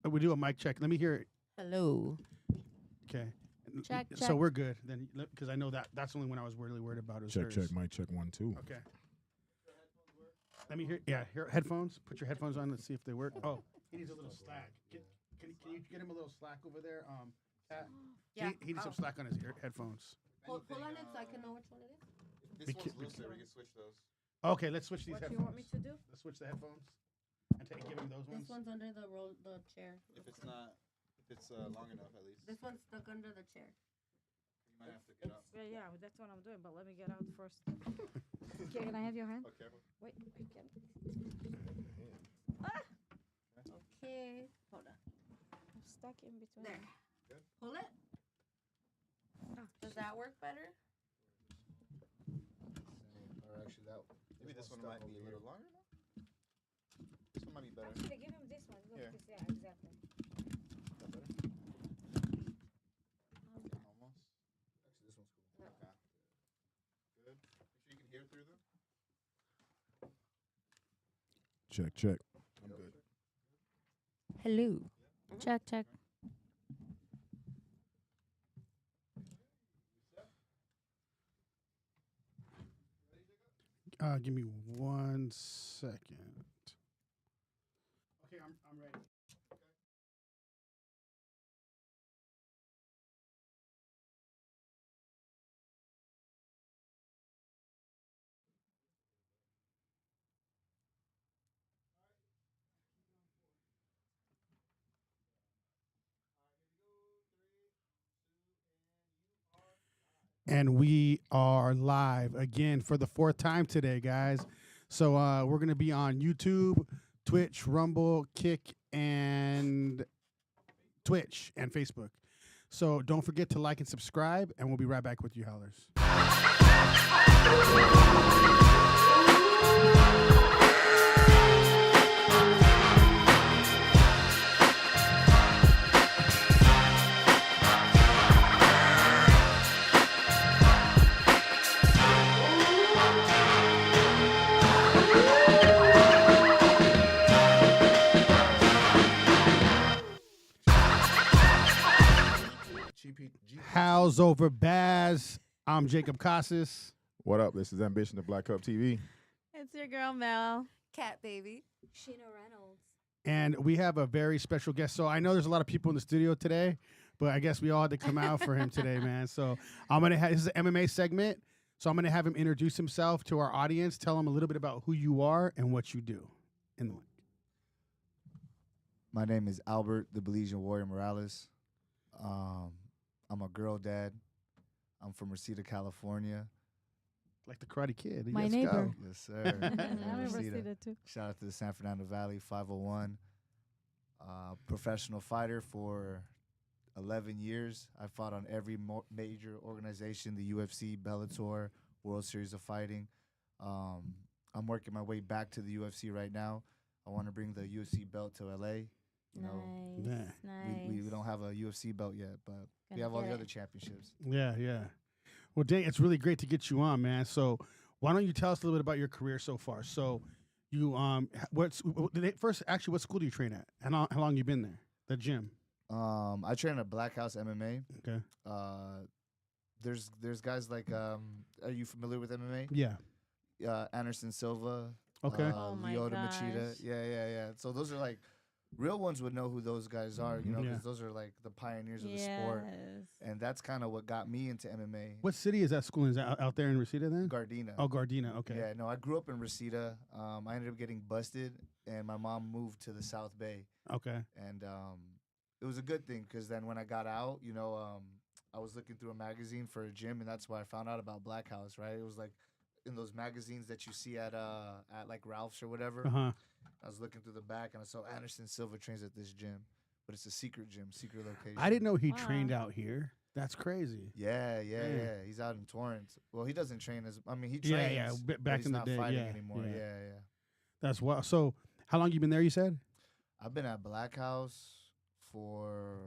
We do a mic check. Let me hear it. Hello. Okay. Check, So check. we're good then, because I know that's the only one I was really worried about. Is Check, hers. check, mic check 1, 2. Okay. Let me hear. Yeah, here headphones. Put your headphones on. Let's see if they work. Oh, he needs a little slack. Can you get him a little slack over there? Pat? Yeah. He needs some slack on his headphones. Pull on it so I can know which one it is. This one's looser. We can switch those. Okay, let's switch these What do headphones. you want me to do? Let's switch the headphones and give him those ones. This one's under the chair. If it's long enough, at least. This one's stuck under the chair. You might have to get up. Yeah, that's what I'm doing, but let me get out first. Okay, can I have your hand? Oh, careful. Wait, I can't. Okay. Hold on. I'm stuck in between. There. Good. Pull it. Does that work better? Or actually, maybe this one might be a little longer. This one might be better. Actually, give him this one. Look, Here. yeah, exactly. Is that better? Almost. Actually, this one's cool. Okay. Good. Make sure you can hear through them. Check, check. I'm good. Hello. Check, check. Give me 1 second. Okay, I'm ready. And we are live again for the 4th time today, guys. So we're going to be on YouTube, Twitch, Rumble, Kick, and Twitch and Facebook. So don't forget to like and subscribe, and we'll be right back with you, Howlers. Howls over Baaz. I'm Jacob Casas. What up? This is Ambition of Black Cup TV. It's your girl, Mel. Cat baby. Sheena Reynolds. And we have a very special guest. So I know there's a lot of people in the studio today, but I guess we all had to come out for him today, man. So I'm going to have, this is an MMA segment. So I'm going to have him introduce himself to our audience, tell him a little bit about who you are and what you do. In the mic. My name is Albert, the Belizean Warrior Morales. I'm a girl dad. I'm from Reseda, California. Like the Karate Kid. My Let's neighbor. go. Yes, sir. I'm in Reseda. Reseda too. Shout out to the San Fernando Valley 501. Professional fighter for 11 years. I fought on every major organization, the UFC, Bellator, World Series of Fighting. I'm working my way back to the UFC right now. I want to bring the UFC belt to LA. You know, Yeah. Nice. we don't have a UFC belt yet, but we Gonna have all get the it. other championships. Yeah, yeah. Well, dang, it's really great to get you on, man. So why don't you tell us a little bit about your career so far? So you what school do you train at? How long you been there? The gym. I train at Black House MMA. Okay. There's guys like are you familiar with MMA? Yeah. Anderson Silva. Okay. Oh my Lyoto gosh. Machida. Yeah. So those are like real ones would know who those guys are, you know, Yeah. because those are like the pioneers of the sport. Yes. And that's kind of what got me into MMA. What city is that school? Is that out there in Reseda then? Gardena. Oh, Gardena. Okay. Yeah, no, I grew up in Reseda. I ended up getting busted, and my mom moved to the South Bay. Okay. And it was a good thing because then when I got out, you know, I was looking through a magazine for a gym, and that's why I found out about Black House, right? It was like in those magazines that you see at like Ralph's or whatever. Uh-huh. I was looking through the back, and I saw Anderson Silva trains at this gym, but it's a secret gym, secret location. I didn't know he Wow. trained out here. That's crazy. Yeah. Yeah. He's out in Torrance. Well, he doesn't train as. I mean, he trains. Yeah, but back he's in the not day, fighting yeah, anymore. yeah. Yeah. That's wild. So how long you been there, you said? I've been at Black House for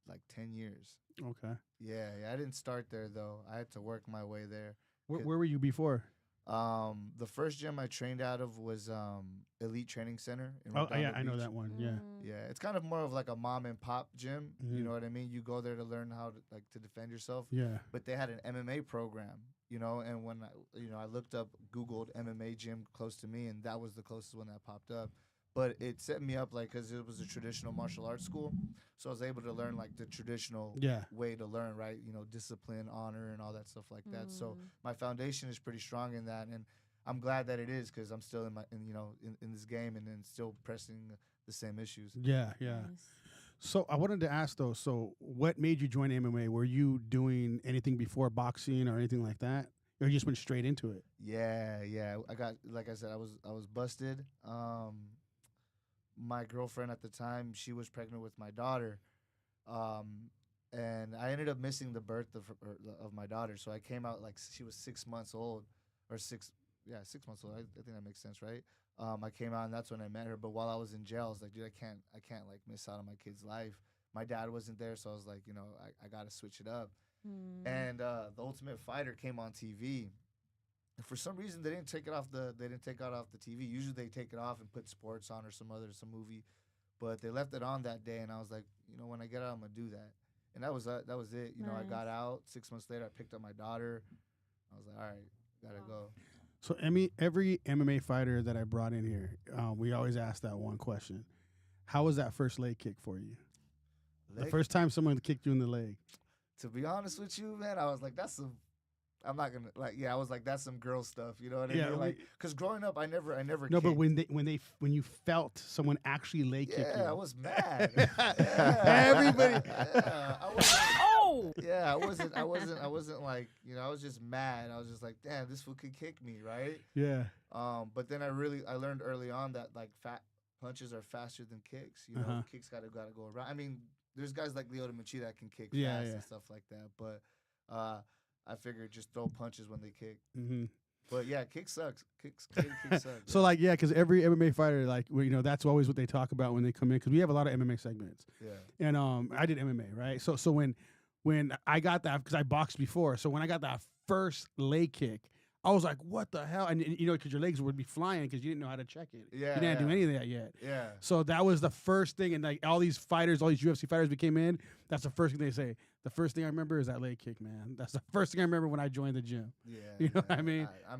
like 10 years. Okay. Yeah. I didn't start there though. I had to work my way there. Where were you before? The first gym I trained out of was Elite Training Center in Oh Redondo yeah, I know Beach. that one. Yeah. Yeah, it's kind of more of like a mom and pop gym. Mhm. You know what I mean? You go there to learn how to defend yourself. Yeah. But they had an MMA program, and when I looked up, Googled MMA gym close to me, and that was the closest one that popped up. But it set me up because it was a traditional martial arts school, so I was able to learn like the traditional Yeah. way to learn, right? Discipline, honor, and all that stuff like that. So my foundation is pretty strong in that, and I'm glad that it is because I'm still in this game and then still pressing the same issues. Yeah. Yeah. So I wanted to ask though. So what made you join MMA? Were you doing anything before boxing or anything like that, or you just went straight into it? Yeah. I got, like I said, I was busted. My girlfriend at the time, she was pregnant with my daughter, and I ended up missing the birth of my daughter. So I came out like she was 6 months old, or 6 months old. I think that makes sense, right? I came out and that's when I met her. But while I was in jail, I was like, dude, I can't like miss out on my kid's life. My dad wasn't there, so I was like, I got to switch it up. And the Ultimate Fighter came on TV. And for some reason, they didn't take it off the TV. Usually they take it off and put sports on or some movie, but they left it on that day. And I was like, when I get out, I'm gonna do that. And that was it. I got out. 6 months later, I picked up my daughter. I was like, all right, gotta go. So every MMA fighter that I brought in here, we always ask that one question: how was that first leg kick for you? The first time someone kicked you in the leg. To be honest with you, man, I was like, that's some. I'm not gonna I was like, that's some girl stuff, you know what I mean? Like, because growing up, I never. No, but when you felt someone actually leg kick you, I was mad. Everybody. I wasn't like, I was just mad. I was just like, damn, this fool could kick me, right? Yeah. But then I learned early on that like fat punches are faster than kicks. Kicks gotta go around. I mean, there's guys like Lyoto Machida that can kick fast and stuff like that, but I figured just throw punches when they kick. Mm-hmm. But yeah, kick sucks. Kick sucks. So like, because every MMA fighter, like, that's always what they talk about when they come in, because we have a lot of MMA segments. Yeah. And I did MMA, right? So when I got that, because I boxed before, so when I got that first leg kick, I was like, what the hell? And because your legs would be flying because you didn't know how to check it. Yeah. You didn't do any of that yet. Yeah. So that was the first thing, and like all these UFC fighters we came in, that's the first thing they say. The first thing I remember is that leg kick, man. That's the first thing I remember when I joined the gym. Yeah. You know what I mean? I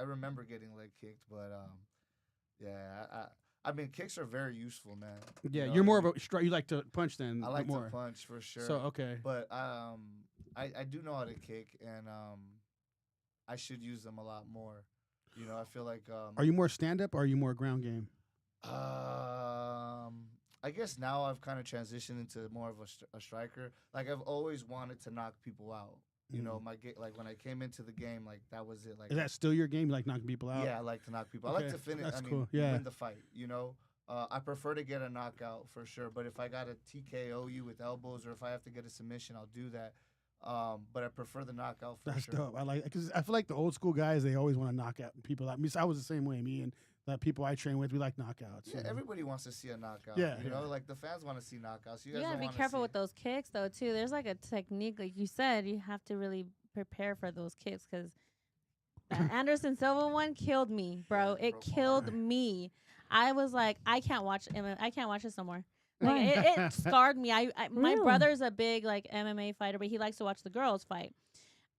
remember getting leg kicked, but I mean, kicks are very useful, man. Yeah, you're more of a you like to punch then. I like more. to punch for sure. So okay. But I do know how to kick, and I should use them a lot more. I feel like. Are you more stand up or are you more ground game? I guess now I've kind of transitioned into more of a striker. Like, I've always wanted to knock people out. Like when I came into the game, like that was it. Like, is that still your game? You like knocking people out? Yeah, I like to knock people. Okay. I like to finish. That's I mean, cool. Yeah. win the fight. I prefer to get a knockout for sure. But if I got to TKO you with elbows, or if I have to get a submission, I'll do that. But I prefer the knockout for That's sure. dope. I like, because I feel like the old school guys, they always want to knock out people out. I was the same way. Me and the people I train with, we like knockouts. Yeah, everybody wants to see a knockout. Yeah, like the fans want to see knockouts. You You guys gotta don't be wanna careful see- with those kicks though too. There's like a technique, like you said, you have to really prepare for those kicks, because that Anderson Silva one killed me, bro. Yeah, It broke my killed heart. me. I was like, I can't watch this no more. Why? Like, it scarred me. My Really? brother's a big like MMA fighter, but he likes to watch the girls fight.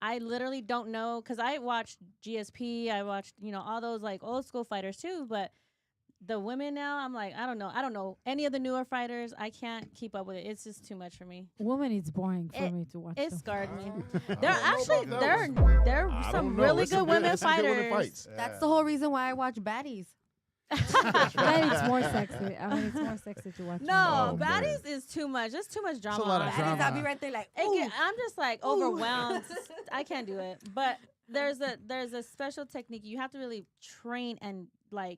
I literally don't know, because I watched GSP, I watched all those like old school fighters too, but the women now, I'm like, I don't know any of the newer fighters. I can't keep up with it. It's just too much for me. Woman, it's boring for me to watch. It them. scarred me. I There don't know actually about that there one. there I are don't some know. really It's some good women it's some good women fighters. fights. That's the whole reason why I watch baddies. And it's more sexy. I mean, it's more sexy to watch. No, Oh, baddies is too much. There's too much drama. a lot of on drama. Baddies. Baddies, I'll be right there like, I'm just like overwhelmed. I can't do it. But there's a special technique. You have to really train and like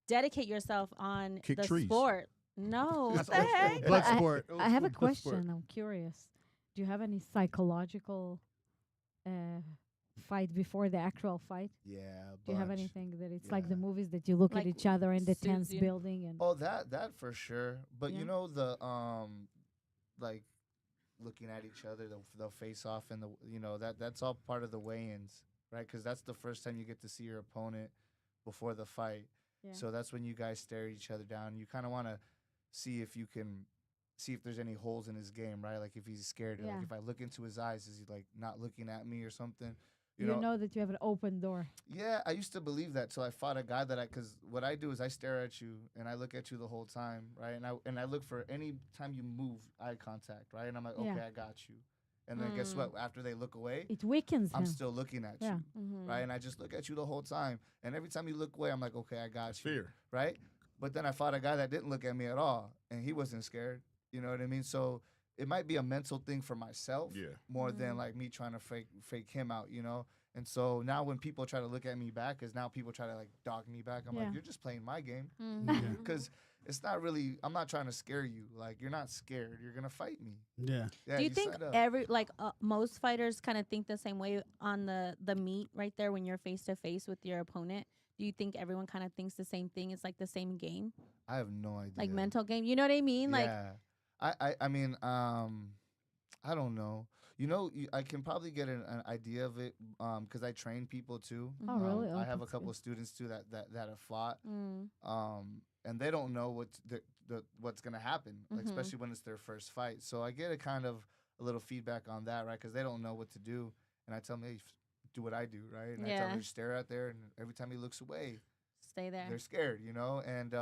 dedicate yourself on Kick the trees. sport. No, what That's the old school. heck? Blood But I- sport. I have a Old school blood sport. question. I'm curious. Do you have any psychological fight before the actual fight? Yeah. Do you have bunch. anything that it's like the Yeah. movies that you look Like at each other in the suits tense you? building and Oh, that for sure. But Yeah. the like looking at each other, they'll face off, and that's all part of the weigh-ins, right? Because that's the first time you get to see your opponent before the fight. Yeah. So that's when you guys stare at each other down. You kind of want to see if you can see if there's any holes in his game, right? Like if he's scared. Yeah. Like if I look into his eyes, is he like not looking at me or something? You know that you have an open door. Yeah, I used to believe that till I fought a guy that because what I do is I stare at you and I look at you the whole time, right? And I look for any time you move eye contact, right? And I'm like, okay, Yeah. I got you. And then guess what? After they look away, It weakens I'm him. still looking at Yeah. you, right? And I just look at you the whole time. And every time you look away, I'm like, okay, I got you, Fear. right? But then I fought a guy that didn't look at me at all, and he wasn't scared. You know what I mean? So it might be a mental thing for myself Yeah. more than like me trying to fake him out, you know? And so now when people try to look at me back, because now people try to like dog me back, I'm Yeah. like, you're just playing my game. Yeah. Because it's not really, I'm not trying to scare you. Like, you're not scared. You're going to fight me. Yeah. Yeah, Do you think signed up. most fighters kind of think the same way on the meet right there when you're face to face with your opponent? Do you think everyone kind of thinks the same thing? It's like the same game, I have no idea. like mental game. You know what I mean? Like, yeah. I mean, I don't know. You know, I can probably get an idea of it because I train people too. Oh, really? Oh, I have a that's couple good. of students too that have fought, mm, and they don't know what's gonna happen, like, Mhm. especially when it's their first fight. So I get a kind of a little feedback on that, right? Because they don't know what to do, and I tell them, hey, do what I do, right? And I tell Yeah. them to stare out there, and every time he looks away, stay there. they're scared, you know, and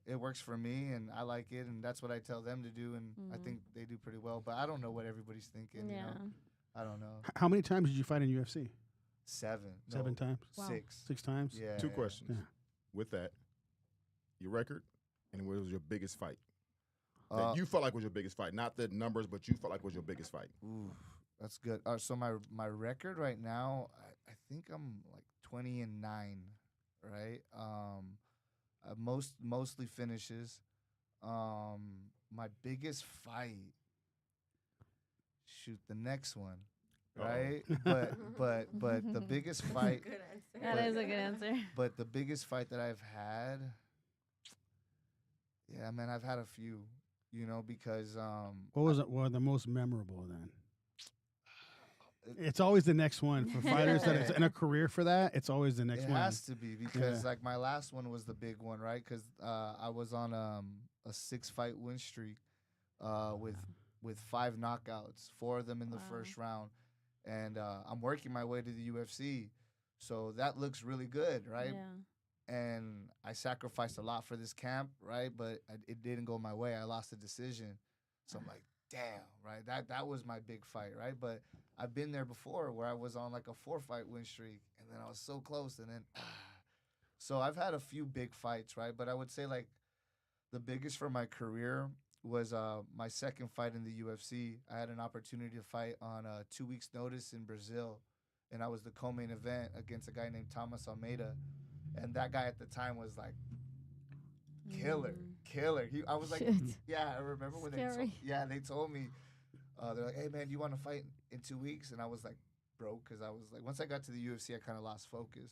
it works for me, and I like it, and that's what I tell them to do, and I Mhm. think they do pretty well. But I don't know what everybody's thinking. Yeah. You know? I don't know. How many times did you fight in UFC? 7, no, 7 times? Wow. 6. 6 times? Yeah. Two yeah. questions. Yeah. With that, your record, and what was your biggest fight? Uh, That you felt like was your biggest fight, not the numbers, but you felt like was your biggest fight. Ooh, that's good. So my record right now, I think I'm like 20-9, right? Mostly finishes. My biggest fight. Shoot, the next one, Uh-oh. right? but the biggest fight. Good answer. That is a good answer. But the biggest fight that I've had, yeah, man, I've had a few, you know, because What was the most memorable then? It's always the next one for fighters that is in a career for that. It's always the next it one. has to be because Yeah. like my last one was the big one, right? Because I was on a 6-fight win streak with 5 knockouts, 4 of them in the Wow. first round, and I'm working my way to the UFC, so that looks really good, right? Yeah. And I sacrificed a lot for this camp, right? But it didn't go my way. I lost the decision. So I'm like, damn, right? That was my big fight, right? But I've been there before where I was on like a 4-fight win streak, and then I was so close, and then So I've had a few big fights, right? But I would say like the biggest for my career was my second fight in the UFC. I had an opportunity to fight on 2 weeks' notice in Brazil, and I was the co-main event against a guy named Thomas Almeida. And that guy at the time was like killer. I was like, Shit. yeah, I remember when Scary. they told me, they're like, hey man, do you want to fight in 2 weeks? And I was like, broke, because I was like, once I got to the UFC, I kind of lost focus.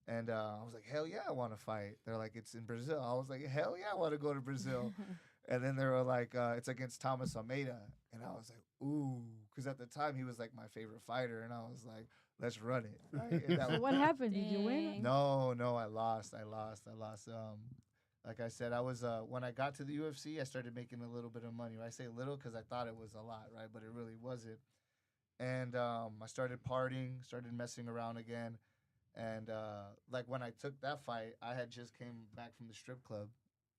And I was like, hell yeah, I want to fight. They're like, it's in Brazil. I was like, hell yeah, I want to go to Brazil. And then they were like, it's against Thomas Almeida. And I was like, ooh, because at the time he was like my favorite fighter. And I was like, let's run it. Right? And that So was- what happened? Did you win? Dang. no, I lost. Like I said, I was when I got to the UFC, I started making a little bit of money. I say little because I thought it was a lot, right? But it really wasn't. And I started partying, started messing around again. And like when I took that fight, I had just came back from the strip club.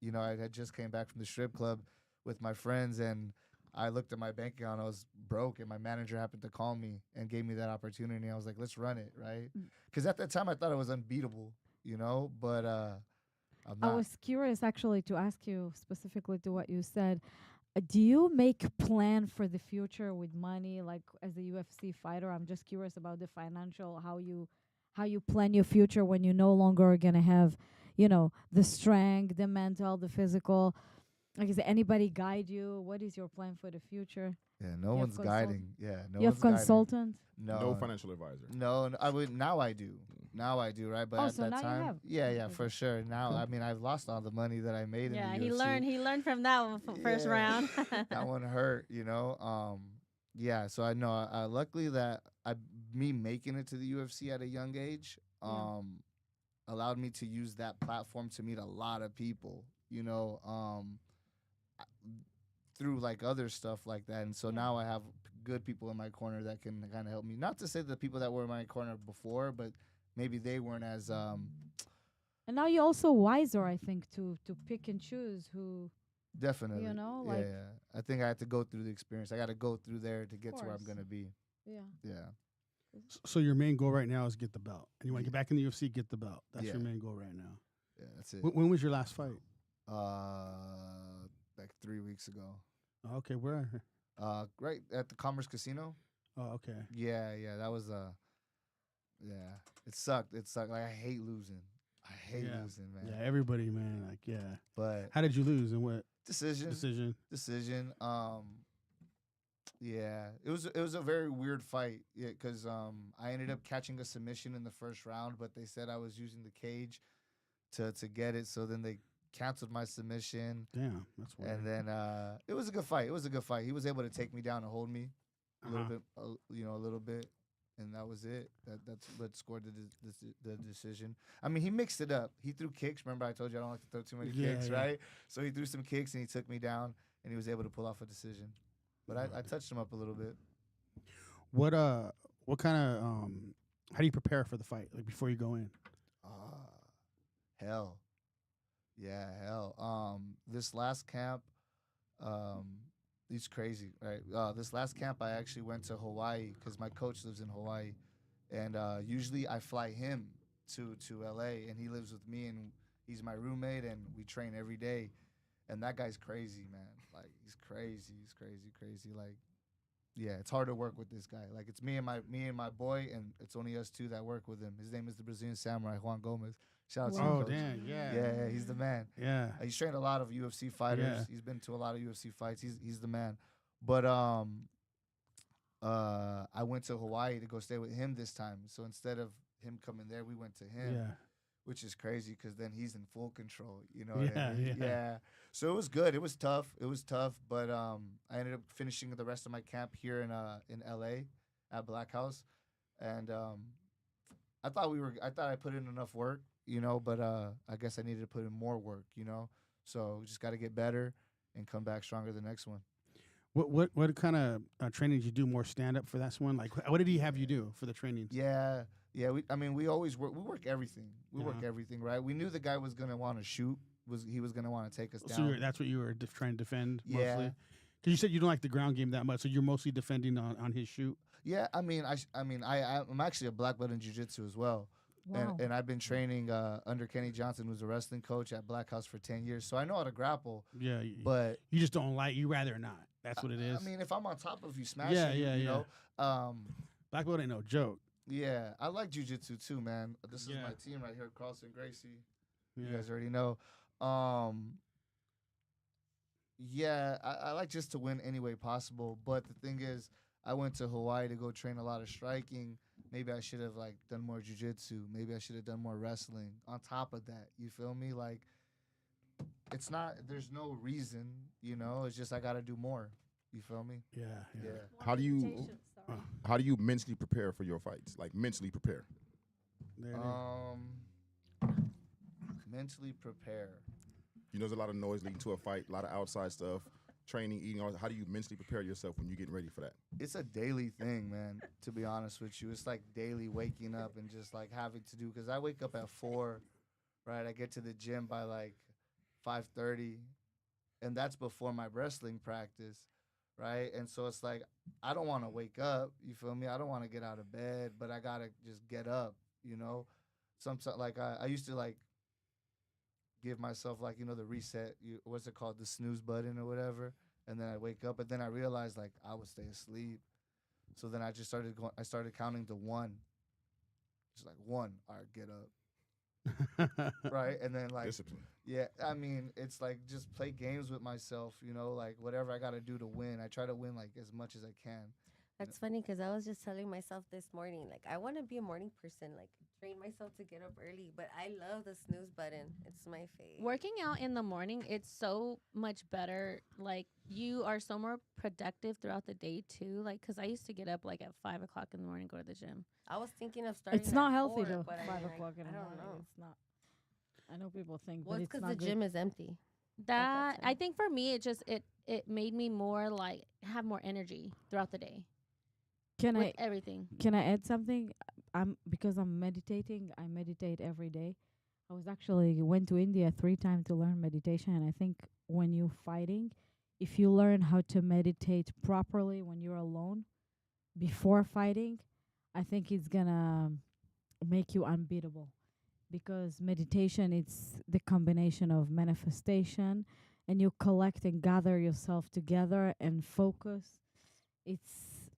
You know, I had just came back from the strip club with my friends, and I looked at my bank account. I was broke, and my manager happened to call me and gave me that opportunity. I was like, let's run it, right? Because at that time, I thought it was unbeatable, you know? But I'm I not. was curious actually to ask you specifically to what you said. Do you make plan for the future with money, like as a UFC fighter? I'm just curious about the financial, how you plan your future when you no longer are gonna have, you know, the strength, the mental, the physical. Like, is anybody guide you? What is your plan for the future? Yeah, You no have one's consult- guiding. Yeah, no you have one's guiding. consultant. No financial advisor. No, I would. Now I do. Now I do, right? But Oh, at so that now you time, have. yeah, Okay. for sure. Now, Cool. I mean, I've lost all the money that I made Yeah, in the he UFC. learned from that one first Yeah. round. That one hurt, you know. Yeah, so I know. Luckily that I've me making it to the UFC at a young age allowed me to use that platform to meet a lot of people, you know, I- through like other stuff like that. And so now I have good people in my corner that can kind of help me. Not to say the people that were in my corner before, but maybe they weren't as And now you're also wiser, I think, to pick and choose who. definitely. know, yeah, like- yeah. I think I had to go through the experience. I got to go through there to get to where I'm course. gonna be. Yeah. Yeah. So your main goal right now is get the belt, and you want to get back in the UFC, get the belt. That's your Yeah. main goal right now. Yeah, that's it. When was your last fight? Like 3 weeks ago. Okay, where? Right at the Commerce Casino. Oh, okay. Yeah, yeah, that was yeah. It sucked. It sucked. Like I hate losing. I hate Yeah. losing, man. Yeah, everybody, man. Like, yeah. But How did you lose and what decision. decision? Yeah, it was a very weird fight. Yeah, because I ended up catching a submission in the first round, but they said I was using the cage to get it. So then they canceled my submission, Damn, that's weird. and then it was a good fight. It was a good fight. He was able to take me down and hold me a little bit, a little bit, and that was it. That's what scored the decision. I mean, he mixed it up. He threw kicks. Remember, I told you I don't like to throw too many kicks, yeah. right? So he threw some kicks and he took me down, and he was able to pull off a decision. But I touched him up a little bit. What kind of how do you prepare for the fight? Like before you go in? Hell. Yeah, hell. This last camp, it's crazy, right? This last camp, I actually went to Hawaii because my coach lives in Hawaii, and usually I fly him to LA, and he lives with me, and he's my roommate, and we train every day. And that guy's crazy, man. Like he's crazy. Like, yeah, it's hard to work with this guy. Like it's me and my boy, and it's only us two that work with him. His name is the Brazilian Samurai Juan Gomez. Shout out to you, Oh, Coach. damn, yeah. Yeah, he's the man. Yeah. He's trained a lot of UFC fighters. Yeah. He's been to a lot of UFC fights. He's the man. But I went to Hawaii to go stay with him this time. So instead of him coming there, we went to him. Yeah. Which is crazy because then he's in full control, you know. Yeah, yeah. Yeah. So it was good. It was tough. But I ended up finishing the rest of my camp here in LA at Black House, and I thought I put in enough work, you know. But I guess I needed to put in more work, you know. So we just got to get better and come back stronger the next one. What kind of training did you do? More stand up for that one? Like, what did he have you do for the trainings? Yeah. We always work. We work everything. We work Uh-huh. everything, right? We knew the guy was gonna want to shoot. He was gonna want to take us So down. that's what you were trying to defend Yeah. mostly? Because you said you don't like the ground game that much, so you're mostly defending on his shoot. Yeah, I'm actually a black belt in jiu-jitsu as well. Wow. And I've been training under Kenny Johnson, who's a wrestling coach at Black House for 10 years. So I know how to grapple, Yeah, but you just don't like. You rather not. That's what it is. I mean, if I'm on top of you, smash Yeah, you, yeah, you yeah. know. Black belt ain't no joke. Yeah, I like jiu-jitsu too, man. This is Yeah. my team right here, Carlson Gracie. Yeah. You guys already know. Yeah, I like just to win any way possible. But the thing is, I went to Hawaii to go train a lot of striking. Maybe I should have like done more jiu-jitsu. Maybe I should have done more wrestling on top of that. You feel me? Like, it's not. There's no reason. You know. It's just I got to do more. You feel me? Yeah, yeah. How do you mentally prepare for your fights? Like mentally prepare. There it is. Mentally prepare. You know, there's a lot of noise leading to a fight, a lot of outside stuff, training, eating. How do you mentally prepare yourself when you're getting ready for that? It's a daily thing, man, to be honest with you. It's like daily waking up and just like having to do, because I wake up at 4, right? I get to the gym by like 5:30, and that's before my wrestling practice, right? And so it's like, I don't want to wake up, you feel me? I don't want to get out of bed, but I got to just get up, you know? Sometimes, like, I used to like give myself like, you know, the reset, what's it called, the snooze button or whatever, and then I wake up, but then I realized like I would stay asleep. So then I just started going, I started counting to 1. Just like 1, all right, get up. Right? And then like, Discipline. yeah, I mean, it's like just play games with myself, you know, like whatever I got to do to win. I try to win like as much as I can. That's funny because I was just telling myself this morning, like, I want to be a morning person, like, train myself to get up early, but I love the snooze button. It's my fave. Working out in the morning, it's so much better. Like, you are so more productive throughout the day too. Like, cause I used to get up like at 5 o'clock in the morning, go to the gym. I was thinking of starting. It's not at healthy 4, though. but I 5 mean, o'clock in I the don't morning. know. It's not. I know people think, Well, but it's it's because not the good. gym is empty. That I time. think for me, it made me more like have more energy throughout the day Can with I everything. can I add something? Because I'm meditating. I meditate every day. I was actually went to India 3 times to learn meditation, and I think when you're fighting, if you learn how to meditate properly when you're alone before fighting, I think it's gonna make you unbeatable. Because meditation, it's the combination of manifestation, and you collect and gather yourself together and focus. It's,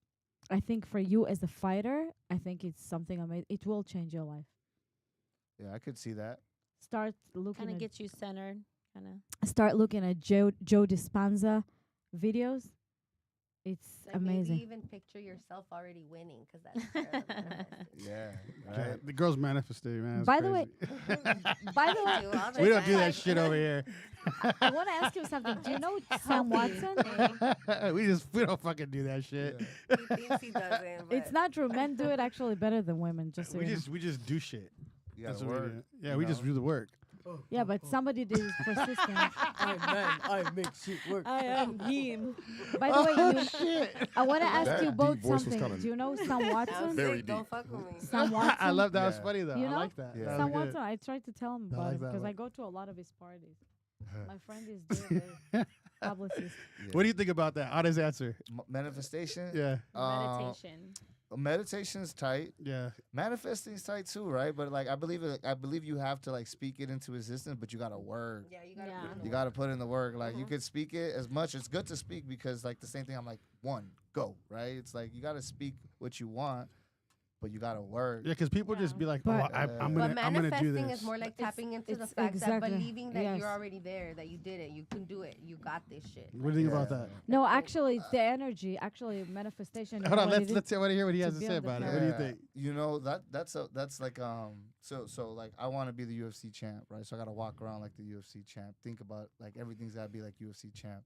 I think for you as a fighter, I think it's something amazing. It will change your life. Yeah, I could see that. Start looking Kind of at gets you centered. Kind of. start looking at Joe Dispenza videos. It's Like amazing. Maybe even picture yourself already winning because that's part of the manifesting. Yeah. Yeah, Right. the girls manifested, man. It's By the way- crazy. By the way, Do all the we don't do time. that shit over here. I want to ask you something. Do you know Sam Watson? we don't fucking do that shit. He thinks he doesn't. But It's not true. Men do it actually better than women. Just so We you know. just we just do shit. You That's gotta what we work. do. Yeah, you we just know? do the work. Yeah, but somebody that is persistent. I make shit work. I am him. By the way, I want to ask That you deep both voice was something. kinda- Do you know Sam I'm Watson? Very sick, don't deep. fuck with me. Sam Watson. I love that. It was Yeah. funny though. You I know? like that. Yeah. That Sam was good. Watson. I tried to tell him I about like it that because one. I go to a lot of his parties. My friend is there, the publicist. What do you think about that? Honest answer. Manifestation? Yeah. Meditation. Meditation's tight. Yeah. Manifesting's tight too, right? But like I believe you have to like speak it into existence, but you gotta work. Yeah, you gotta. Yeah. put in the You work. gotta put in the work. Like you Mhm. could speak it as much. It's good to speak because like the same thing. I'm like, one, go, right? It's like you gotta speak what you want, but you gotta work. Yeah, because people just Yeah. be like, But- "Oh, I'm But gonna do manifesting this." is more like It's- tapping into the it's fact that exactly- believing that yes. you're already there, that you did it, you can do it, you got this shit. What do you think about Yeah. that? No, actually, it's the energy. Actually, manifestation. you Hold know on, what let's it let's is? I want to hear what he to has to say build the about it. Yeah. What do you think? You know that's like so like I want to be the UFC champ, right? So I gotta walk around like the UFC champ. Think about like everything's gotta be like UFC champ.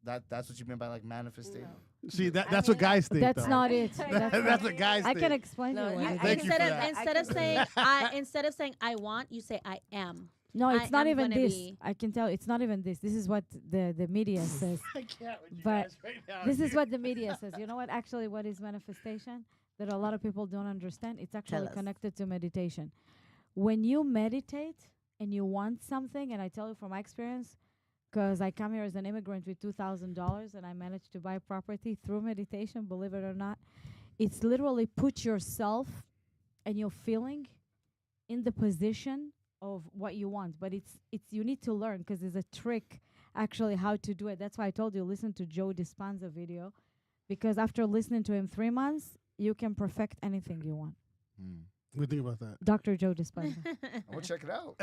That's what you mean by like manifesting. No. See, I that's what mean, guys think. That's though. not it. That's That's what guys I think. can explain No, to you. you- What it Thank is. you for Instead of that. instead of saying instead of saying I want, you say I am. No, I it's not am even gonna this. be- I can tell it's not even this. This is what the media says. I can't with you But guys right now. This is what the media says. You know what? Actually, what is manifestation? That a lot of people don't understand. It's actually us. connected to meditation. When you meditate and you want something, and I tell you from my experience, because I come here as an immigrant with $2,000 and I managed to buy property through meditation, believe it or not, it's literally put yourself and your feeling in the position of what you want. But it's you need to learn because there's a trick actually how to do it. That's why I told you listen to Joe Dispenza video, because after listening to him 3 months, you can perfect anything you want. What do you think about that? Dr. Joe Dispenza. I'm gonna check it out.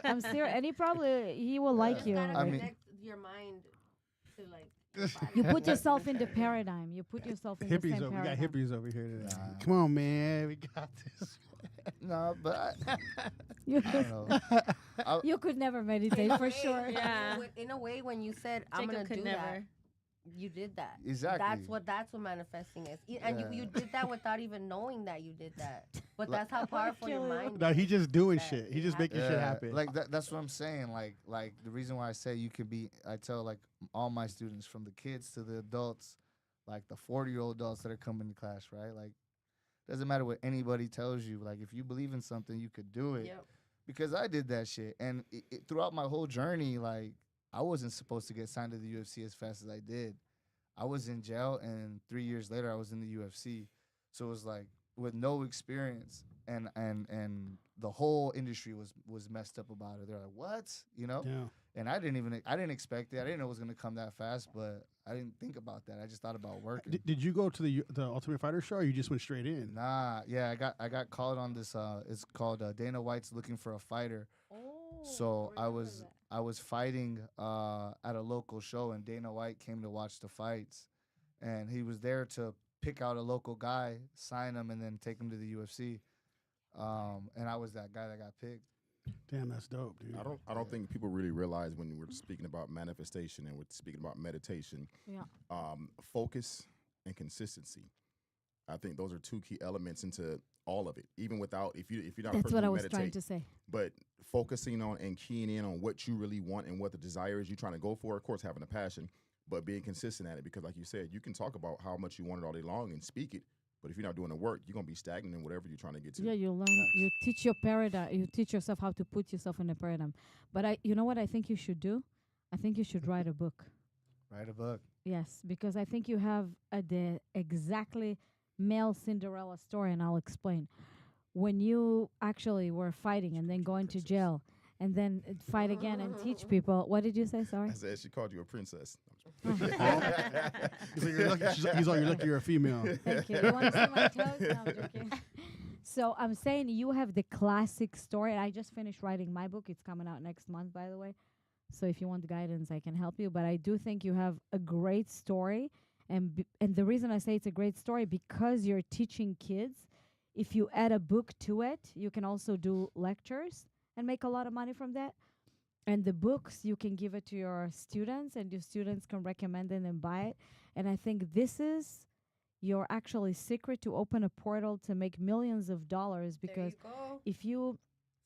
I'm serious, and he will Yeah. like You you. gotta I mean- connect your mind to like. your body. You put yourself in the paradigm. You put yourself in the Hippies same over. We got paradigm. hippies over here today. Nah. Come on, man. We got this. No, but You, I don't know. you could never In meditate a for way, sure. Yeah. In a way, when you said I'm Jacob gonna could do never. that, you did that. Exactly. That's what manifesting is. And Yeah. you did that without even knowing that you did that. But Like- that's how powerful your kill you. mind No, is. he just doing that shit. He it just making shit happen. Like that's what I'm saying. Like the reason why I say you can be. I tell like all my students, from the kids to the adults, like the 40-year-old adults that are coming to class, right? Like doesn't matter what anybody tells you. Like if you believe in something, you could do it. Yep. Because I did that shit, and throughout my whole journey, like I wasn't supposed to get signed to the UFC as fast as I did. I was in jail, and 3 years later, I was in the UFC. So it was like with no experience, and the whole industry was messed up about it. They're like, "What?" You know? yeah. And I didn't expect it. I didn't know it was gonna come that fast, but I didn't think about that. I just thought about working. Did you go to the Ultimate Fighter show, or you just went straight in? Nah, yeah, I got called on this. It's called Dana White's Looking for a Fighter. So I was fighting at a local show, and Dana White came to watch the fights, and he was there to pick out a local guy, sign him, and then take him to the UFC. And I was that guy that got picked. Damn, that's dope, dude. I don't think people really realize when we're speaking about manifestation and we're speaking about meditation, Yeah. focus and consistency. I think those are two key elements into all of it. Even without if you're not a That's person what who I was trying meditate, to say. but focusing on and keying in on what you really want and what the desire is you're trying to go for. Of course, having a passion, but being consistent at it, because like you said, you can talk about how much you want it all day long and speak it, but if you're not doing the work, you're gonna be stagnant in whatever you're trying to get to. Yeah, you learn. You teach your paradigm. You teach yourself how to put yourself in a paradigm. But you know what I think you should do? I think you should write a book. Write a book. Yes, because I think you have the exactly male Cinderella story, and I'll explain. When you actually were fighting and then going to jail and then fight again and teach people. What did you say? Sorry. I said she called you a princess. He's like, you're lucky. He's all, you're lucky you're a female. Thank you. You want to see my toes? No, I'm joking. So I'm saying you have the classic story. I just finished writing my book. It's coming out next month, by the way. So if you want guidance, I can help you. But I do think you have a great story. And the reason I say it's a great story, because you're teaching kids. If you add a book to it, you can also do lectures and make a lot of money from that. And the books, you can give it to your students, and your students can recommend it and buy it. And I think this is your actually secret to open a portal to make millions of dollars, because There you go. if you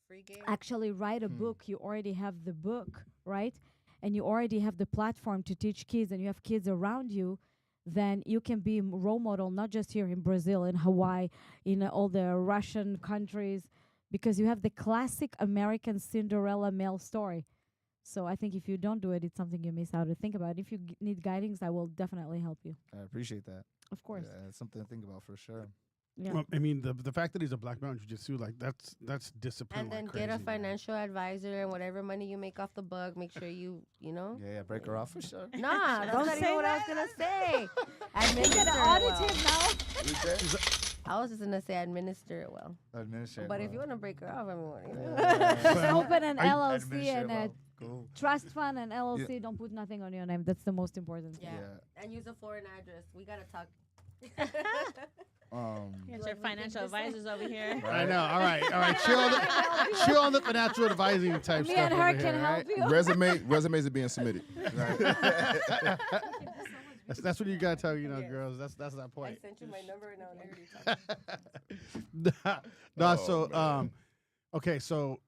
Free game. actually write a book, you already have the book, right? And you already have the platform to teach kids, and you have kids around you, then you can be a role model, not just here in Brazil, in Hawaii, in all the Russian countries, because you have the classic American Cinderella male story. So I think if you don't do it, it's something you miss out to think about. If you need guidance, I will definitely help you. I appreciate that. Of course. Yeah, it's something to think about for sure. Yeah. Well, I mean, the fact that he's a black belt in jiu-jitsu, like that's discipline. And then like get a crazy, man. financial advisor, and whatever money you make off the book, make sure you know. Yeah, break her off for sure. Nah, that's Don't not say even what I was that. gonna say. You're Administer gonna it audit well. him now. I was just gonna say administer it well. Administrator. But if you wanna break her off, I mean, what do you know? Well, Open an are you- LLC and a Cool. trust fund and LLC. Don't put nothing on your name. That's the most important. Yeah. Yeah. And use a foreign address. We gotta talk. Get your financial advisors over here. I know. All right. Chill on the financial advising type Me stuff. and her over can here, help right? you. Resumes are being submitted. That's what you gotta tell girls. That's that I point. sent you my number and I already talked. No, Oh, so man. okay, so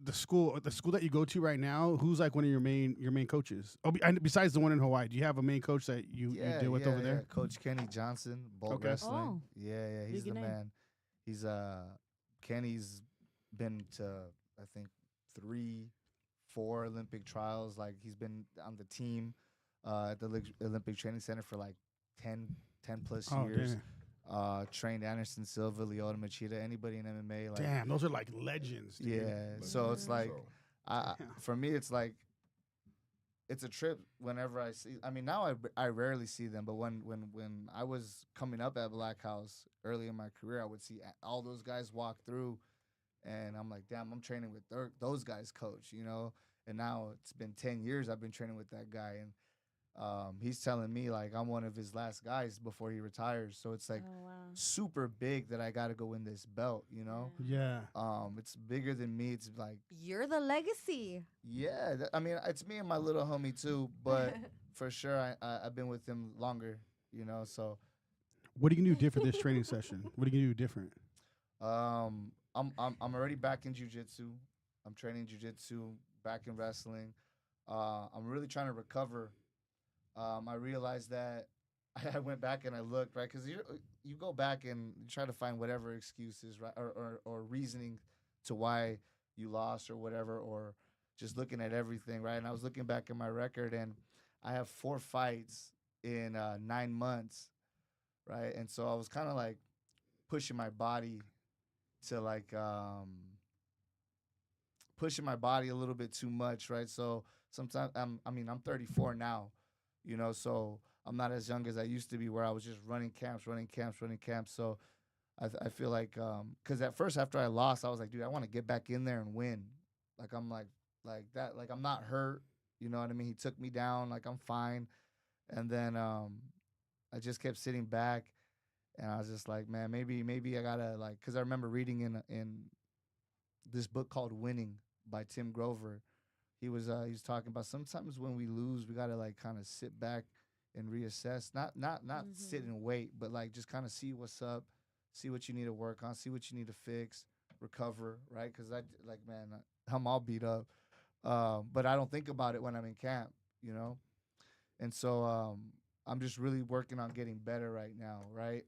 the school that you go to right now, who's like one of your main coaches? Oh, and besides the one in Hawaii, do you have a main coach that you deal with over there? Coach Kenny Johnson, Bolt Okay. Wrestling. Oh. Yeah, he's Big the name. man. He's Kenny's been to I think 3, 4 Olympic trials. Like he's been on the team at the Olympic Training Center for like 10 plus Oh, years. damn. Trained Anderson Silva, Lyoto Machida, anybody in MMA. Like, Damn, those are like legends. Dude. yeah. So it's like, So, for me, it's like, it's a trip whenever I see. I mean, now I rarely see them, but when I was coming up at Black House early in my career, I would see all those guys walk through, and I'm like, damn, I'm training with those guys' coach, And now it's been 10 years I've been training with that guy, and he's telling me like I'm one of his last guys before he retires. So it's like Oh, wow. super big that I got to go win this belt, Yeah. It's bigger than me. It's like, You're the legacy. yeah, I mean, it's me and my little homie too, but for sure I've been with him longer, so What are you gonna do different this training session? What are you gonna do different? I'm already back in jiu-jitsu. I'm training jiu-jitsu, back in wrestling. I'm really trying to recover. I realized that I went back and I looked, right? Because you go back and you try to find whatever excuses, right, or reasoning to why you lost or whatever, or just looking at everything, right? And I was looking back at my record, and I have 4 fights in 9 months, right? And so I was kind of like pushing my body to like pushing my body a little bit too much, right? So sometimes I'm 34 now, so I'm not as young as I used to be, where I was just running camps. So I feel like, because at first after I lost, I was like, dude, I want to get back in there and win. Like I'm like that, like I'm not hurt. You know what I mean? He took me down, like I'm fine. And then I just kept sitting back, and I was just like, man, maybe I gotta like, cause I remember reading in this book called Winning by Tim Grover. He was talking about sometimes when we lose, we gotta like kind of sit back and reassess, not sit and wait, but like just kind of see what's up, see what you need to work on, see what you need to fix, recover, right? Because I like, man, I'm all beat up, but I don't think about it when I'm in camp, you know. And so I'm just really working on getting better right now, right?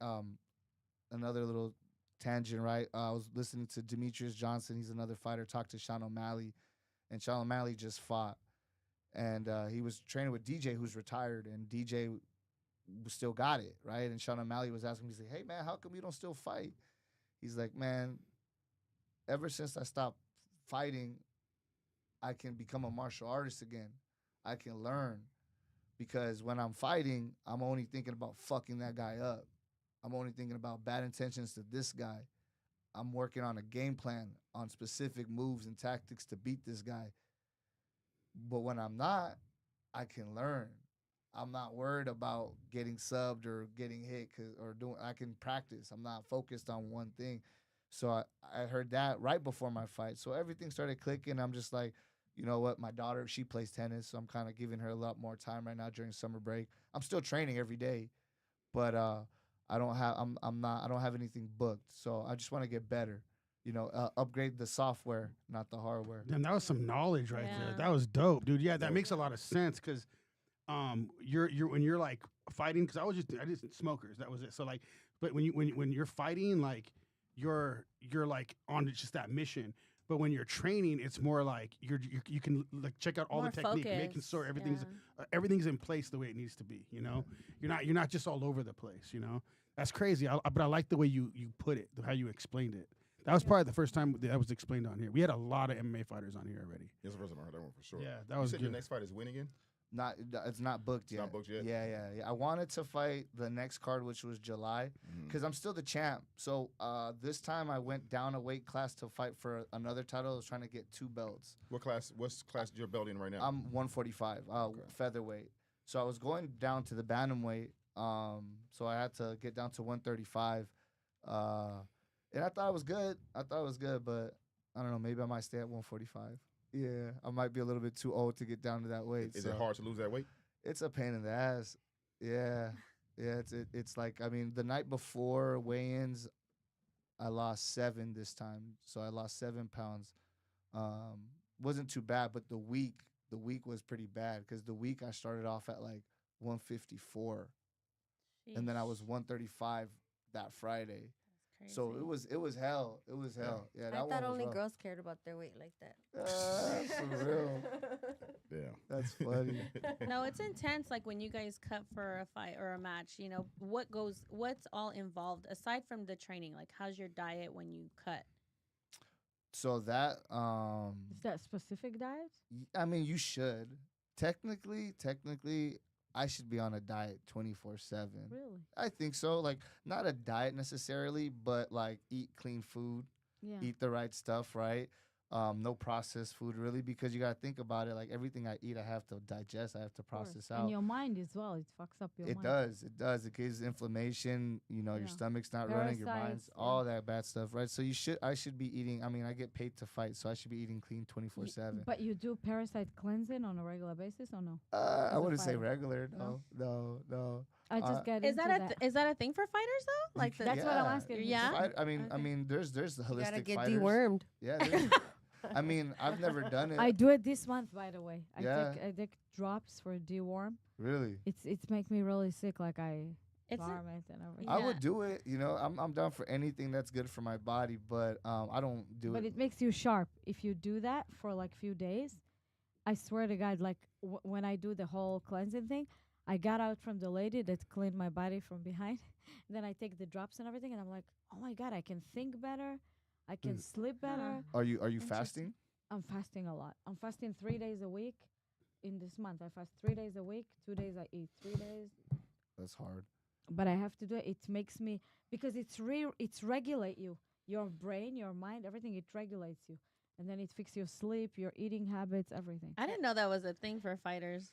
Another little tangent, right? I was listening to Demetrius Johnson. He's another fighter. Talked to Sean O'Malley, and Sean O'Malley just fought, and he was training with DJ, who's retired, and DJ still got it, right? And Sean O'Malley was asking me, he's like, "Hey man, how come you don't still fight?" He's like, "Man, ever since I stopped fighting, I can become a martial artist again. I can learn, because when I'm fighting, I'm only thinking about fucking that guy up. I'm only thinking about bad intentions to this guy. I'm working on a game plan, on specific moves and tactics to beat this guy. But when I'm not, I can learn. I'm not worried about getting subbed or getting hit I can practice. I'm not focused on one thing." So I heard that right before my fight. So everything started clicking. I'm just like, you know what? My daughter, she plays tennis, so I'm kind of giving her a lot more time right now during summer break. I'm still training every day, but I don't have anything booked. So I just want to get better. You know, upgrade the software, not the hardware. Damn, that was some knowledge right there. Yeah. That was dope, dude. Yeah, that makes a lot of sense because you're when you're like fighting, because I did smokers. That was it. So like, but when you're fighting, like you're like on just that mission. But when you're training, it's more like you can like check out all More the technique, making focused, sure everything's yeah. everything's in place the way it needs to be. You know, you're not just all over the place. You know, that's crazy. But I like the way you put it, how you explained it. That was probably the first time that was explained on here. We had a lot of MMA fighters on here already. That's the first time I heard that one for sure. Yeah, that You was said good. your next fight is when again? It's not booked yet. Not booked yet? Yeah. I wanted to fight the next card, which was July, because I'm still the champ. So this time I went down a weight class to fight for another title. I was trying to get 2 belts. What's class you're belting right now? I'm 145, featherweight. So I was going down to the bantamweight. So I had to get down to 135. And I thought it was good. But I don't know. Maybe I might stay at 145. Yeah, I might be a little bit too old to get down to that weight. Is it hard to lose that weight? It's a pain in the ass. Yeah. It's like, I mean, the night before weigh-ins, I lost 7 this time, so I lost 7 pounds. Wasn't too bad, but the week was pretty bad because the week I started off at like 154, and then I was 135 that Friday. So it was hell. It was hell. Yeah, that I one thought was only rough. girls cared about their weight like that. For real. Yeah. That's funny. No, it's intense. Like when you guys cut for a fight or a match, you know, what's all involved aside from the training? Like, how's your diet when you cut? So that Is that specific diet? I mean, you should. Technically, I should be on a diet 24/7. Really? I think so. Like, not a diet necessarily, but like eat clean food, Yeah. eat the right stuff, right? No processed food, really, because you got to think about it. Like, everything I eat, I have to digest. I have to Of course. process And out. your mind as well. It fucks up your It mind. does. It gives inflammation. You know, your Yeah. stomach's not running, your mind's Parasites, yeah. all that bad stuff, right? So I should be eating. I mean, I get paid to fight, so I should be eating clean 24/7. But you do parasite cleansing on a regular basis or no? I a wouldn't say fighter? regular. No? No. I just get Is into that is that a thing for fighters though? Like That's what I'm asking. Yeah? I mean, there's the You gotta holistic get fighters. dewormed. Yeah. I mean, I've never done it. I do it this month, by the way. Yeah. I take drops for deworm. Really? It's make me really sick. Like It's a- vomit and everything. I Yeah. would do it. You know, I'm down for anything that's good for my body, but I don't do But it. it makes you sharp if you do that for like few days. I swear to God, like when I do the whole cleansing thing, I got out from the lady that cleaned my body from behind. Then I take the drops and everything, and I'm like, oh my God, I can think better. I can sleep better. Are you Interesting. fasting? I'm fasting a lot. I'm fasting 3 days a week. In this month, I fast 3 days a week. 2 days I eat. 3 days. That's hard. But I have to do it. It makes me because it's regulate you, your brain, your mind, everything. It regulates you, and then it fixes your sleep, your eating habits, everything. I didn't know that was a thing for fighters.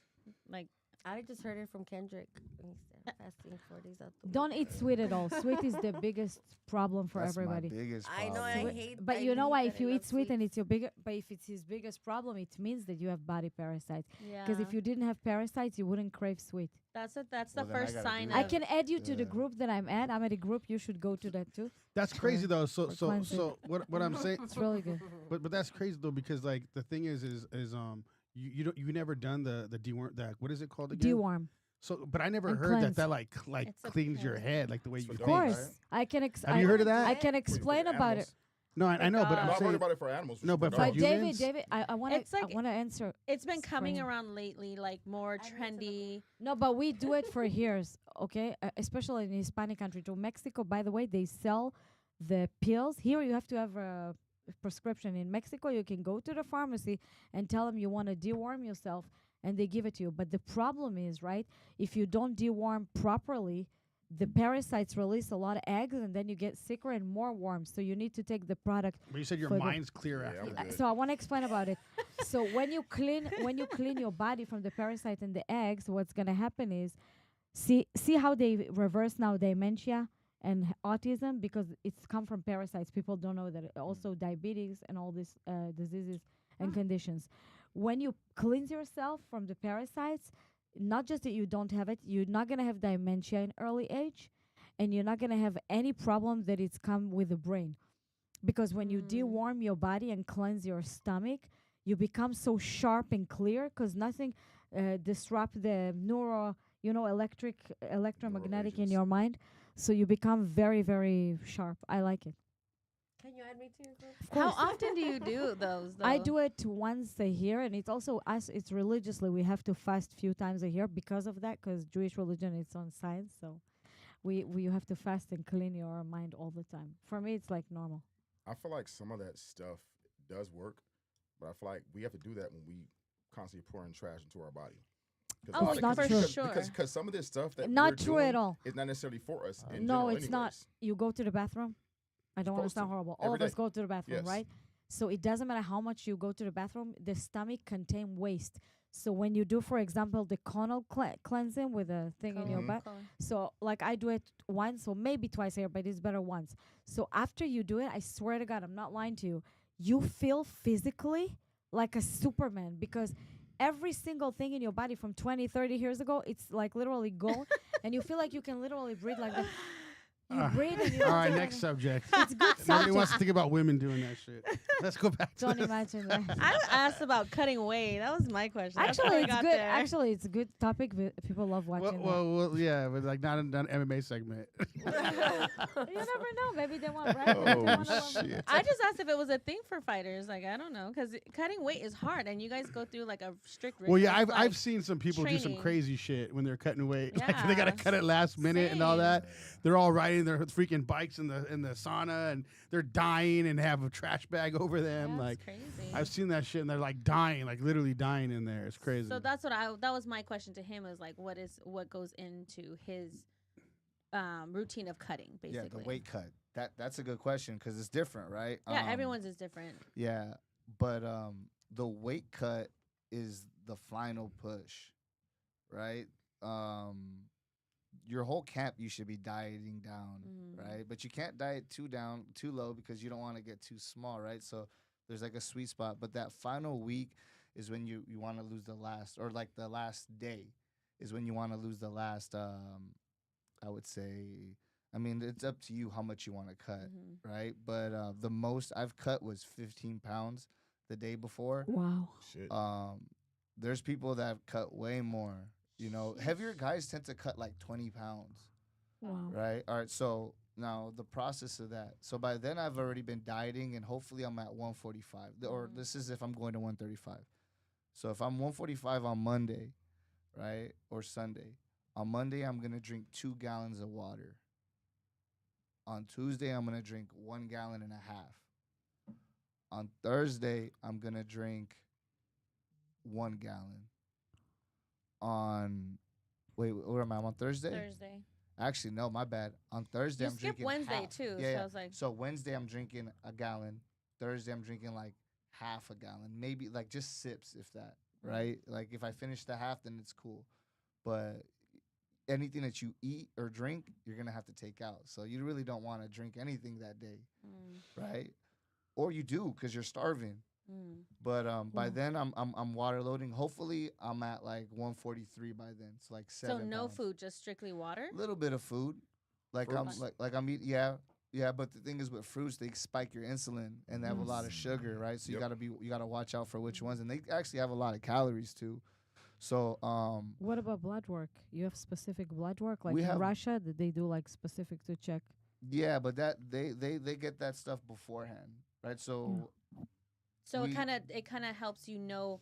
Like I just heard it from Kendrick. He said fasting 4 days out the Don't week. eat sweet at all. Sweet is the biggest problem for That's everybody. my biggest I problem. know I Sweet- hate. But I you know hate why? that If I you love eat sweet and sweets. it's your bigger, but if it's his biggest problem, it means that you have body parasites. Yeah. Because if you didn't have parasites, you wouldn't crave sweet. That's the Well, then I first gotta sign do of. I can add you to the Yeah. group that I'm at. I'm at a group. You should go to that too. That's crazy though. So for so cleansing. so what I'm saying, It's really good. but that's crazy though because like the thing is you never done the deworm that what is it called again? Deworm. So but I never And heard cleanse. that like It's a cleans your pill. head like the way It's you for Of think. dogs, course, right? I can. Have you heard of that? I can For explain about it. animals. No, I know, but God. I'm I'm not worried saying about it for animals. No, just but for for But dogs. humans? David, I want It's to. like- I want to answer. It's been coming Explain. around lately, like more I know it's in the trendy. No, but we do it for years, okay? Especially in Hispanic country. To Mexico, by the way, they sell the pills. Here, you have to have a prescription. In Mexico, you can go to the pharmacy and tell them you want to deworm yourself, and they give it to you. But the problem is, right, if you don't deworm properly, the parasites release a lot of eggs, and then you get sicker and more worms. So you need to take the product. But you said your for the- mind's clear Yeah, after I'm that. good. So I want to explain about it. So when you clean your body from the parasite and the eggs, what's gonna happen is, see how they reverse now dementia and autism because it's come from parasites. People don't know that. Also diabetes and all these diseases and conditions. When you cleanse yourself from the parasites, not just that you don't have it, you're not gonna have dementia in early age, and you're not gonna have any problem that it's come with the brain. Because when you deworm your body and cleanse your stomach, you become so sharp and clear because nothing disrupt the electromagnetic in agents. your mind. So you become very, very sharp. I like it. Can you add me to your group? How often do you do those? Though? I do it once a year, and it's also us. It's religiously. We have to fast few times a year because of that. Because Jewish religion is on science, so we have to fast and clean your mind all the time. For me, it's like normal. I feel like some of that stuff does work, but I feel like we have to do that when we constantly pouring trash into our body. Oh, it's not true. Because some of this stuff that Not we're true doing at all. is not necessarily for us. In No, general it's not. anyways. You go to the bathroom. I don't want to Supposed to. sound horrible. All Every of us day. go to the bathroom, Yes. right? So it doesn't matter how much you go to the bathroom. The stomach contain waste. So when you do, for example, the colon cleansing with a thing in your Mhm. butt. So like I do it once or maybe twice a year, but it's better once. So after you do it, I swear to God, I'm not lying to you. You feel physically like a Superman because every single thing in your body from 20, 30 years ago, it's like literally gone. And you feel like you can literally breathe like that. You breathe and you All don't right, feel next like- subject. It's good Nobody subject. wants to think about women doing that shit. Let's go back to Don't this. imagine that. I asked about cutting weight. That was my question. That's how Actually, I it's got good. there. Actually, it's a good topic. People love watching Well, yeah, but like not an MMA segment. that. You never know. Maybe they want right. Oh, shit. I just asked if it was a thing for fighters. Like I don't know, because cutting weight is hard, and you guys go through like a strict. Well, yeah, rigorous, I've like, seen some people do some training. crazy shit when they're cutting weight. Like they gotta Yeah. cut it last minute and all Same. that. They're all riding their freaking bikes in the sauna and they're dying and have a trash bag over them. That's Like crazy. I've seen that shit and they're like dying, like literally dying in there. It's crazy. So that's what that was my question to him, is like what goes into his routine of cutting, basically. Yeah, the weight cut. That's a good question because it's different, right? Yeah, everyone's is different. Yeah, but the weight cut is the final push, right? Your whole camp you should be dieting down, right? But you can't diet too low because you don't want to get too small, right? So there's like a sweet spot. But that final week is when you want to lose the last, or like the last day is when you want to lose the last. I would say. I mean, it's up to you how much you want to cut, right? But the most I've cut was 15 pounds the day before. Wow. Shit. There's people that have cut way more. You know, heavier guys tend to cut like 20 pounds, Wow. right? All right, so now the process of that. So by then I've already been dieting, and hopefully I'm at 145. Or this is if I'm going to 135. So if I'm 145 on Monday, right, or Sunday, on Monday I'm going to drink 2 gallons of water. On Tuesday, I'm going to drink 1.5 gallons. On Thursday, I'm going to drink 1 gallon. Where am I? I'm on Thursday? Thursday. Actually, no, my bad. On Thursday, You I'm skipped drinking Wednesday half. too, Yeah, so yeah. I was like, So Wednesday, I'm drinking 1 gallon. Thursday, I'm drinking like half a gallon. Maybe like just sips, if that, right? Like if I finish the half, then it's cool. but anything that you eat or drink, you're gonna have to take out. So you really don't want to drink anything that day, right? Or you do because you're starving. But by then I'm water loading. Hopefully I'm at like 143 by then. So like 7 So no pounds. food, just strictly water. Little bit of food. Like Fruits? I'm eating yeah, but the thing is with fruits they spike your insulin and they have a lot of sugar, right? So Yep. you gotta watch out for which ones, and they actually have a lot of calories too. So What about blood work? You have specific blood work, like We in have- Russia, that they do like specific to check. yeah, but that they get that stuff beforehand, right? So So We- it kind of helps you know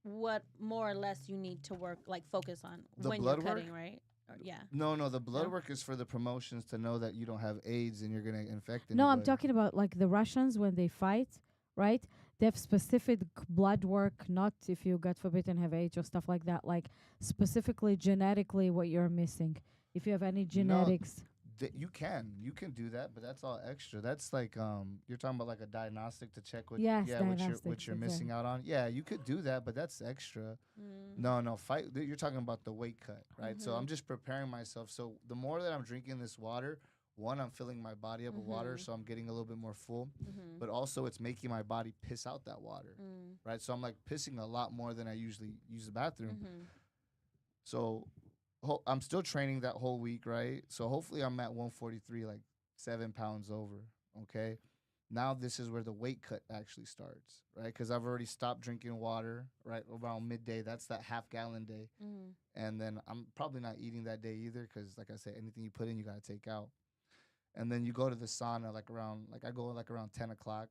what more or less you need to work, like focus on The when blood you're work? cutting, right? Or, yeah. no, the blood No? work is for the promotions to know that you don't have AIDS and you're gonna infect anybody. No, I'm talking about like the Russians when they fight, right? They have specific blood work, not if you, God forbid, and have AIDS or stuff like that, like specifically genetically what you're missing. If you have any genetics. You can do that, but that's all extra. That's like you're talking about like a diagnostic to check what Yes, what diagnostics, you're missing out on. Yeah, you could do that, but that's extra. No, you're talking about the weight cut, right? So I'm just preparing myself. So the more that I'm drinking this water, one, I'm filling my body up with water, so I'm getting a little bit more full. But also it's making my body piss out that water, right? So I'm like pissing a lot more than I usually use the bathroom. So I'm still training that whole week, right? So hopefully I'm at 143, like 7 pounds over. Okay. Now this is where the weight cut actually starts, right? Because I've already stopped drinking water, right? Around midday. That's that half-gallon day. And then I'm probably not eating that day either because, like I said, anything you put in, you got to take out. And then you go to the sauna I go like around 10 o'clock.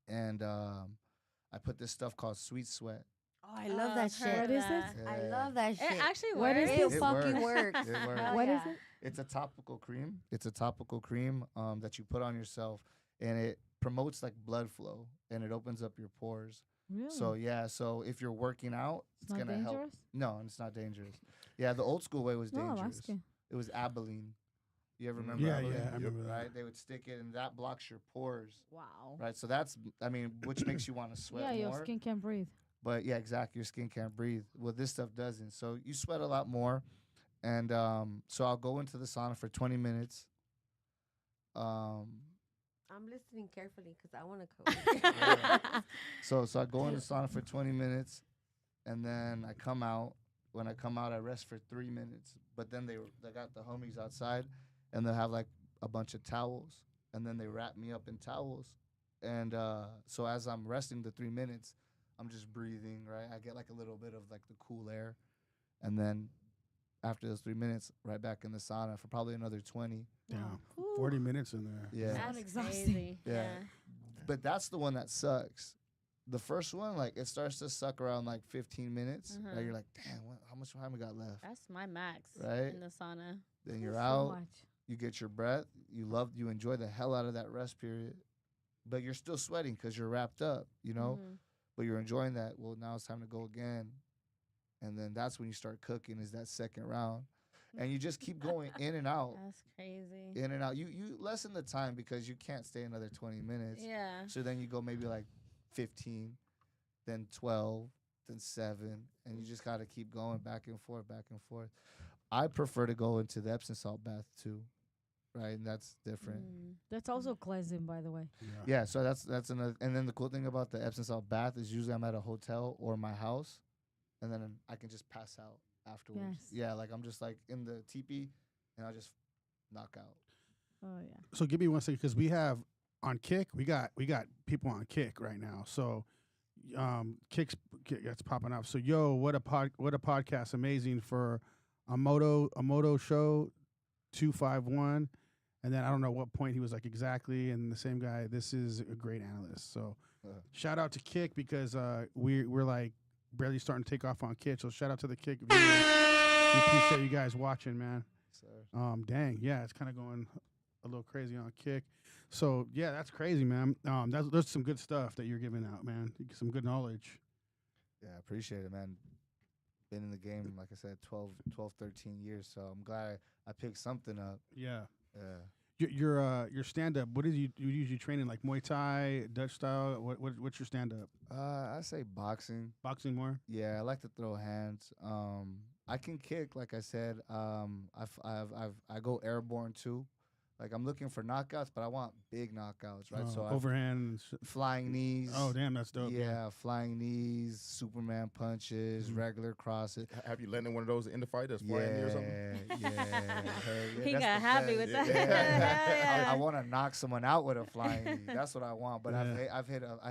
And I put this stuff called sweet sweat. Oh, I love that I've shit. heard What is it? that. I love that shit. It actually What works. is It this? fucking works. It works. Hell What is yeah. it? It's a topical cream. It's a topical cream that you put on yourself, and it promotes like blood flow, and it opens up your pores. Really? So yeah, so if you're working out, it's it's not gonna dangerous? help. No, it's not dangerous. Yeah, the old school way was No, I'm dangerous. asking. It was Abilene. You ever remember Yeah, Abilene? yeah, I remember that. Right, they would stick it, and that blocks your pores. Wow. Right, so that's which makes you want to sweat Yeah, your more. skin can breathe. But yeah, exactly. Your skin can't breathe. Well, this stuff doesn't. So you sweat a lot more. And so I'll go into the sauna for 20 minutes. I'm listening carefully because I want to go. So I go in the sauna for 20 minutes, and then I come out. When I come out, I rest for 3 minutes. But then they got the homies outside, and they'll have like a bunch of towels, and then they wrap me up in towels. And so as I'm resting the 3 minutes, I'm just breathing, right? I get like a little bit of like the cool air. And then after those 3 minutes, right back in the sauna for probably another 20. Yeah, 40 minutes in there. Yeah. That's exhausting. crazy. Yeah. But that's the one that sucks. The first one, like, it starts to suck around like 15 minutes. Right? You're like, damn, how much time we got left? That's my max Right? in the sauna. Then you're So out. much. You get your breath. You enjoy the hell out of that rest period. But you're still sweating because you're wrapped up, you know? But you're enjoying that. Well, now it's time to go again. And then that's when you start cooking is that second round. And you just keep going in and out. That's crazy. In and out. You lessen the time because you can't stay another 20 minutes. Yeah. So then you go maybe like 15, then 12, then 7, and you just got to keep going back and forth, back and forth. I prefer to go into the Epsom salt bath too, right? And that's different. That's also cleansing, by the way. Yeah, so that's another. And then the cool thing about the Epsom salt bath is usually I'm at a hotel or my house, and then I can just pass out afterwards. Yes. Yeah, like I'm just like in the teepee, and I'll just knock out. Oh yeah. So give me 1 second because we have on Kick. We got people on Kick right now. So Kick that's popping up. So what a podcast! Amazing for a moto show 251. And then I don't know what point he was like exactly. And the same guy. This is a great analyst. So shout out to Kick because we're like barely starting to take off on Kick. So shout out to the Kick viewers. We appreciate you guys watching, man. So Dang, yeah, it's kind of going a little crazy on Kick. So yeah, that's crazy, man. There's some good stuff that you're giving out, man. Some good knowledge. yeah, I appreciate it, man. Been in the game, like I said, 12, 13 years. So I'm glad I picked something up. Yeah. Yeah. Your stand up. What is you usually train in, like Muay Thai, Dutch style? What's your stand up? I say boxing. Boxing more. Yeah, I like to throw hands. I can kick, like I said. I go airborne too. Like I'm looking for knockouts, but I want big knockouts, right? So overhand. And flying knees. oh damn, that's dope. Yeah, flying knees, Superman punches, regular crosses. Have you landed one of those in the fight that's flying near or something? Yeah, yeah. He that's got the happy best. with that. Yeah. Yeah. I want to knock someone out with a flying knee. That's what I want. But Yeah. I've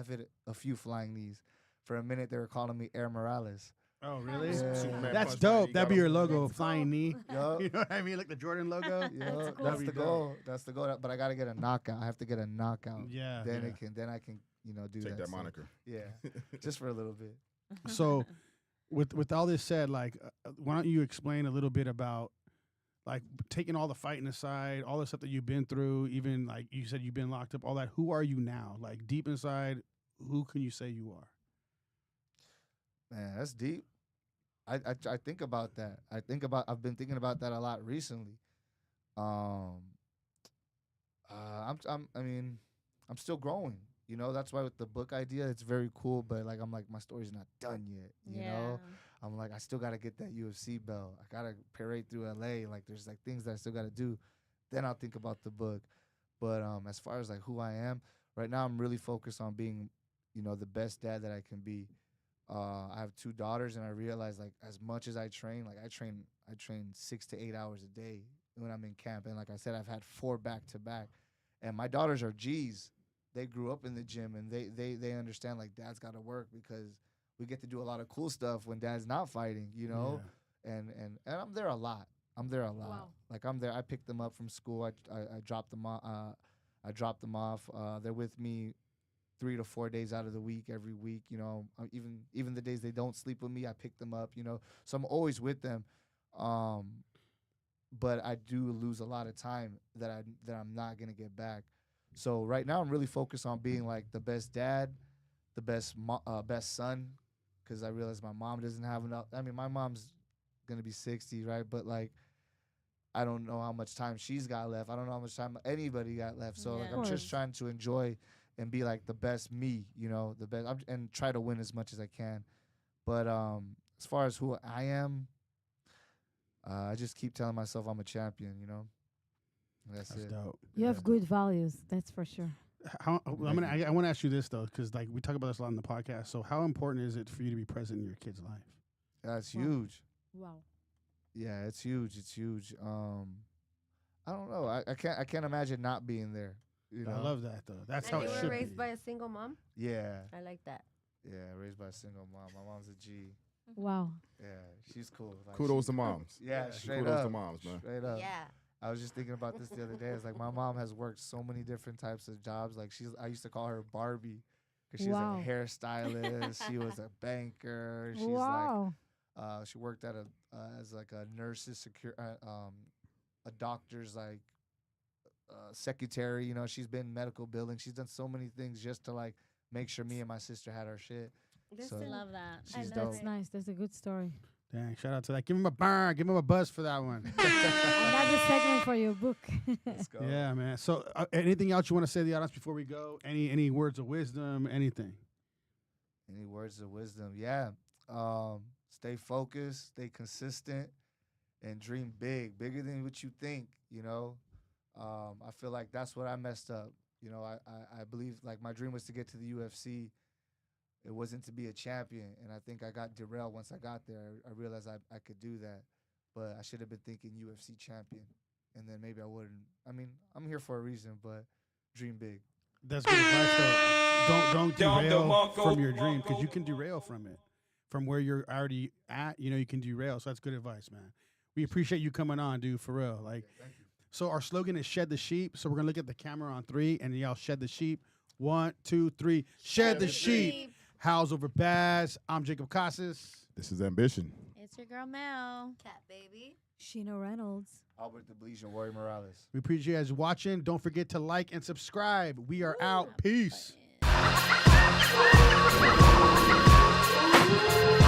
hit a few flying knees. For a minute, they were calling me Air Morales. Oh really? Yeah. Superman That's punch, dope. you That'd got be him. your logo, Let's flying go. knee. Yup. You know what I mean? Like the Jordan logo. Yeah, That'd that's be the dope. goal. That's the goal. But I gotta get a knockout. I have to get a knockout. Yeah. Then yeah. then I can do Take that So, moniker. Yeah, just for a little bit. So, with all this said, like, why don't you explain a little bit about, like, taking all the fighting aside, all the stuff that you've been through, even like you said you've been locked up, all that. Who are you now? Like deep inside, who can you say you are? Man, that's deep. I think about that. I've been thinking about that a lot recently. I'm still growing. That's why with the book idea, it's very cool. But like, I'm like, my story's not done yet. You know, I'm like, I still gotta get that UFC belt. I gotta parade through LA. Like, there's like things that I still gotta do. Then I'll think about the book. But as far as like who I am right now, I'm really focused on being, the best dad that I can be. I have 2 daughters, and I realize like as much as I train, like I train 6 to 8 hours a day when I'm in camp. And like I said, I've had 4 back to back, and my daughters are G's. They grew up in the gym, and they understand like dad's got to work because we get to do a lot of cool stuff when dad's not fighting, and I'm there a lot. Wow. Like I'm there. I pick them up from school. I drop them off. I drop them off. They're with me 3 to 4 days out of the week, every week. Even the days they don't sleep with me, I pick them up. So I'm always with them. But I do lose a lot of time that I'm not gonna get back. So right now I'm really focused on being like the best dad, the best son, because I realize my mom doesn't have enough. I mean, my mom's gonna be 60, right? But like, I don't know how much time she's got left. I don't know how much time anybody got left. So like, Yeah. I'm Of just course. trying to enjoy and be like the best me, the best, and try to win as much as I can. But as far as who I am, I just keep telling myself I'm a champion. That's it. dope. You have good values, that's for sure. I want to ask you this though, because like we talk about this a lot on the podcast. So how important is it for you to be present in your kid's life? That's Wow. huge. Wow. Yeah, it's huge. It's huge. I don't know. I can't imagine not being there. I love that though. That's And how you it were should raised be. by a single mom? Yeah, I like that. raised by a single mom. My mom's a G. Wow. Yeah, she's cool. Like, Kudos to moms. Yeah, straight Kudos up. to moms, man. Straight up. Yeah. I was just thinking about this the other day. It's like my mom has worked so many different types of jobs. Like I used to call her Barbie because she Wow. was a hairstylist. She was a banker. She's Wow. like, she worked at as like a nurse's a doctor's like secretary. She's been medical billing. She's done so many things just to like make sure me and my sister had our shit. Listen, Love that. She's love dope. That's nice. That's a good story. Dang, shout out to that. Give him a burn. Give him a buzz for that one. Another segment for your book. Let's go. Yeah, man. So anything else you want to say to the audience before we go? Any words of wisdom? Anything? Any words of wisdom? Yeah. Stay focused, stay consistent, and dream big, bigger than what you think. I feel like that's what I messed up. I believe like my dream was to get to the UFC. It wasn't to be a champion, and I think I got derailed once I got there. I realized I could do that, but I should have been thinking UFC champion, and then maybe I wouldn't. I mean, I'm here for a reason, but dream big. That's good advice, though. Don't derail from your dream, because you can derail from it. From where you're already at, you can derail. So that's good advice, man. We appreciate you coming on, dude, for real. Like, so our slogan is shed the sheep. So we're gonna look at the camera on 3, and y'all shed the sheep. 1, 2, 3. Shed the sheep. Howls over Baaz. I'm Jacob Casas. This is ambition. It's your girl Mel. Cat baby. Sheena Reynolds. Albert the Bleach and Warrior Morales. We appreciate you guys watching. Don't forget to like and subscribe. We are out. Peace. Button.